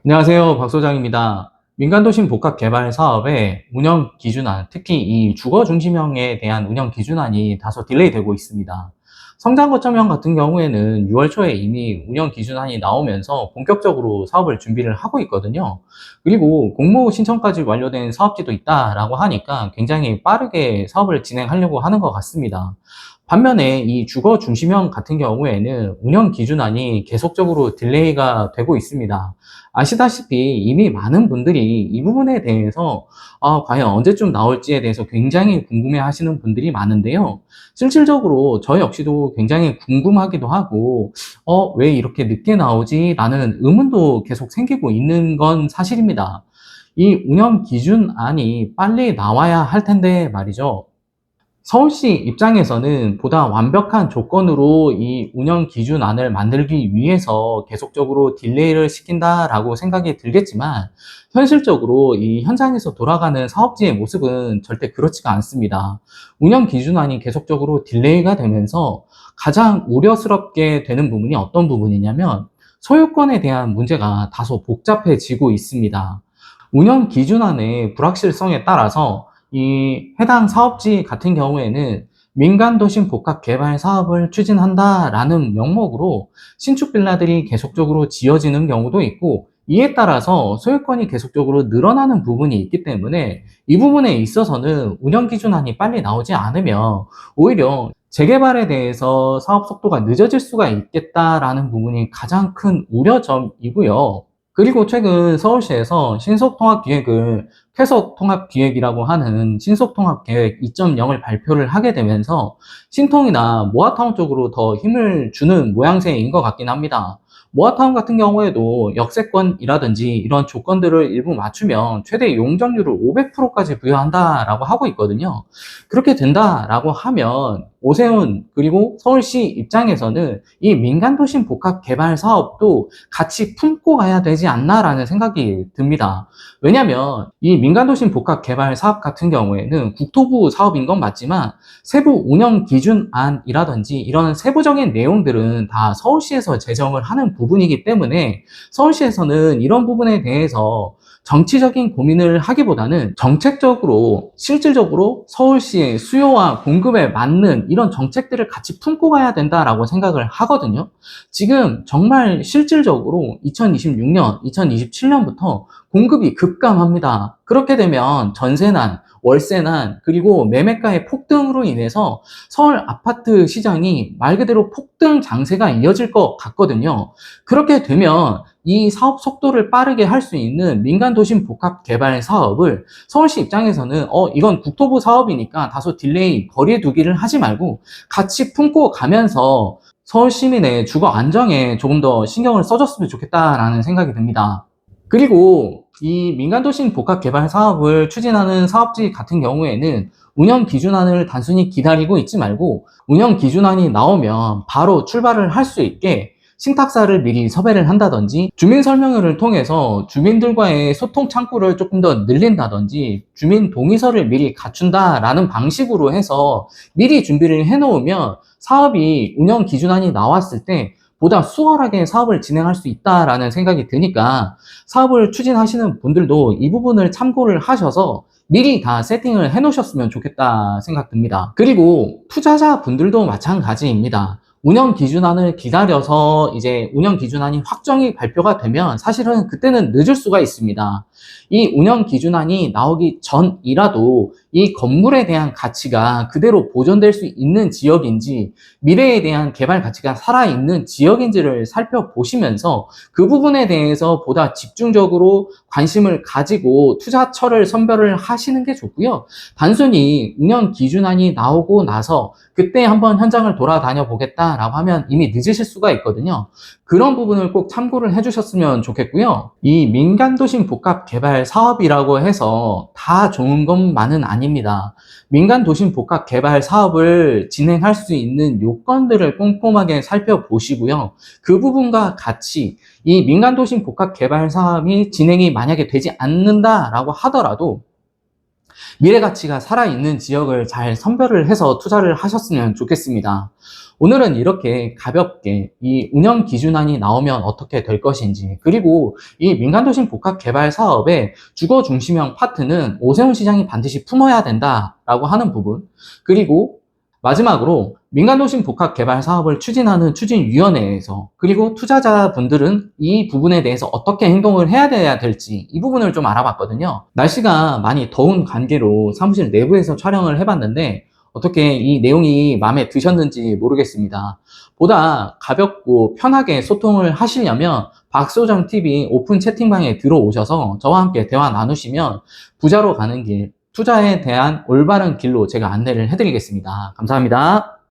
안녕하세요. 박 소장입니다. 민간도심 복합 개발 사업의 운영 기준안, 특히 이 주거 중심형에 대한 운영 기준안이 다소 딜레이 되고 있습니다. 성장 거점형 같은 경우에는 6월 초에 이미 운영 기준안이 나오면서 본격적으로 사업을 준비를 하고 있거든요. 그리고 공모 신청까지 완료된 사업지도 있다라고 하니까 굉장히 빠르게 사업을 진행하려고 하는 것 같습니다. 반면에 이 주거 중심형 같은 경우에는 운영 기준안이 계속적으로 딜레이가 되고 있습니다. 아시다시피 이미 많은 분들이 이 부분에 대해서 과연 언제쯤 나올지에 대해서 굉장히 궁금해 하시는 분들이 많은데요. 실질적으로 저 역시도 굉장히 궁금하기도 하고, 왜 이렇게 늦게 나오지? 라는 의문도 계속 생기고 있는 건 사실입니다. 이 운영 기준안이 빨리 나와야 할 텐데 말이죠. 서울시 입장에서는 보다 완벽한 조건으로 이 운영 기준안을 만들기 위해서 계속적으로 딜레이를 시킨다라고 생각이 들겠지만, 현실적으로 이 현장에서 돌아가는 사업지의 모습은 절대 그렇지가 않습니다. 운영 기준안이 계속적으로 딜레이가 되면서 가장 우려스럽게 되는 부분이 어떤 부분이냐면, 소유권에 대한 문제가 다소 복잡해지고 있습니다. 운영 기준안의 불확실성에 따라서 이 해당 사업지 같은 경우에는 민간도심 복합 개발 사업을 추진한다라는 명목으로 신축 빌라들이 계속적으로 지어지는 경우도 있고, 이에 따라서 소유권이 계속적으로 늘어나는 부분이 있기 때문에 이 부분에 있어서는 운영 기준안이 빨리 나오지 않으면 오히려 재개발에 대해서 사업 속도가 늦어질 수가 있겠다라는 부분이 가장 큰 우려점이고요. 그리고 최근 서울시에서 신속통합기획을 쾌속통합기획이라고 하는 신속통합계획 2.0을 발표를 하게 되면서 신통이나 모아타운 쪽으로 더 힘을 주는 모양새인 것 같긴 합니다. 모아타운 같은 경우에도 역세권이라든지 이런 조건들을 일부 맞추면 최대 용적률을 500%까지 부여한다라고 하고 있거든요. 그렇게 된다라고 하면 오세훈 그리고 서울시 입장에서는 이 민간도심 복합 개발 사업도 같이 품고 가야 되지 않나라는 생각이 듭니다. 왜냐하면 이 민간도심 복합 개발 사업 같은 경우에는 국토부 사업인 건 맞지만 세부 운영 기준안이라든지 이런 세부적인 내용들은 다 서울시에서 제정을 하는 부분이기 때문에 서울시에서는 이런 부분에 대해서 정치적인 고민을 하기보다는 정책적으로 실질적으로 서울시의 수요와 공급에 맞는 이런 정책들을 같이 품고 가야 된다라고 생각을 하거든요. 지금 정말 실질적으로 2026년, 2027년부터 공급이 급감합니다. 그렇게 되면 전세난, 월세난, 그리고 매매가의 폭등으로 인해서 서울 아파트 시장이 말 그대로 폭등 장세가 이어질 것 같거든요. 그렇게 되면 이 사업 속도를 빠르게 할 수 있는 민간도심 복합 개발 사업을 서울시 입장에서는 이건 국토부 사업이니까 다소 딜레이 거리에 두기를 하지 말고 같이 품고 가면서 서울 시민의 주거 안정에 조금 더 신경을 써줬으면 좋겠다라는 생각이 듭니다. 그리고 이 민간도심 복합 개발 사업을 추진하는 사업지 같은 경우에는 운영 기준안을 단순히 기다리고 있지 말고 운영 기준안이 나오면 바로 출발을 할 수 있게 신탁사를 미리 섭외를 한다든지 주민 설명회를 통해서 주민들과의 소통 창구를 조금 더 늘린다든지 주민 동의서를 미리 갖춘다라는 방식으로 해서 미리 준비를 해놓으면 사업이 운영 기준안이 나왔을 때 보다 수월하게 사업을 진행할 수 있다라는 생각이 드니까 사업을 추진하시는 분들도 이 부분을 참고를 하셔서 미리 다 세팅을 해 놓으셨으면 좋겠다 생각 듭니다. 그리고 투자자 분들도 마찬가지입니다. 운영 기준안을 기다려서 이제 운영 기준안이 확정이 발표가 되면 사실은 그때는 늦을 수가 있습니다. 이 운영 기준안이 나오기 전이라도 이 건물에 대한 가치가 그대로 보존될 수 있는 지역인지 미래에 대한 개발 가치가 살아있는 지역인지를 살펴보시면서 그 부분에 대해서 보다 집중적으로 관심을 가지고 투자처를 선별을 하시는 게 좋고요. 단순히 운영 기준안이 나오고 나서 그때 한번 현장을 돌아다녀 보겠다라고 하면 이미 늦으실 수가 있거든요. 그런 부분을 꼭 참고를 해주셨으면 좋겠고요. 이 민간도심 복합 개발 사업이라고 해서 다 좋은 것만은 아닙니다. 민간도심 복합 개발 사업을 진행할 수 있는 요건들을 꼼꼼하게 살펴보시고요. 그 부분과 같이 이 민간도심 복합 개발 사업이 진행이 만약에 되지 않는다라고 하더라도 미래 가치가 살아있는 지역을 잘 선별을 해서 투자를 하셨으면 좋겠습니다. 오늘은 이렇게 가볍게 이 운영 기준안이 나오면 어떻게 될 것인지, 그리고 이 민간도심 복합 개발 사업의 주거 중심형 파트는 오세훈 시장이 반드시 품어야 된다라고 하는 부분, 그리고 마지막으로 민간도심 복합 개발 사업을 추진하는 추진위원회에서, 그리고 투자자분들은 이 부분에 대해서 어떻게 행동을 해야 될지, 이 부분을 좀 알아봤거든요. 날씨가 많이 더운 관계로 사무실 내부에서 촬영을 해봤는데 어떻게 이 내용이 마음에 드셨는지 모르겠습니다. 보다 가볍고 편하게 소통을 하시려면 박소정TV 오픈 채팅방에 들어오셔서 저와 함께 대화 나누시면 부자로 가는 길, 투자에 대한 올바른 길로 제가 안내를 해드리겠습니다. 감사합니다.